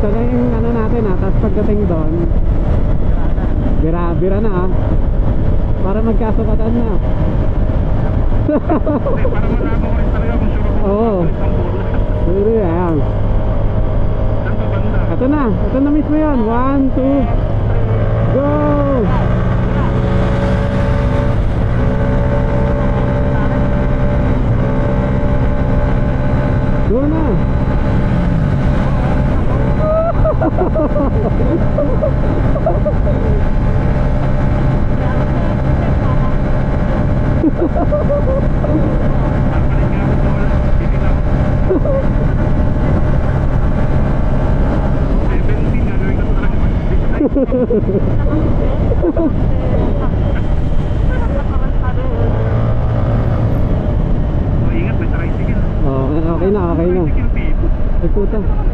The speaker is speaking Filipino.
Ito lang yung ano natin tapos pagdating doon, bira na para magkasukatan na. Okay, para malaman ko rin talaga kung sure ako Oo. Sige, ayan. Saan ba banda? Ito na mismo yun. 1, 2, go! Go na! Ingat, may tricycle. Oh, okay na. Tricycle dito. Ito.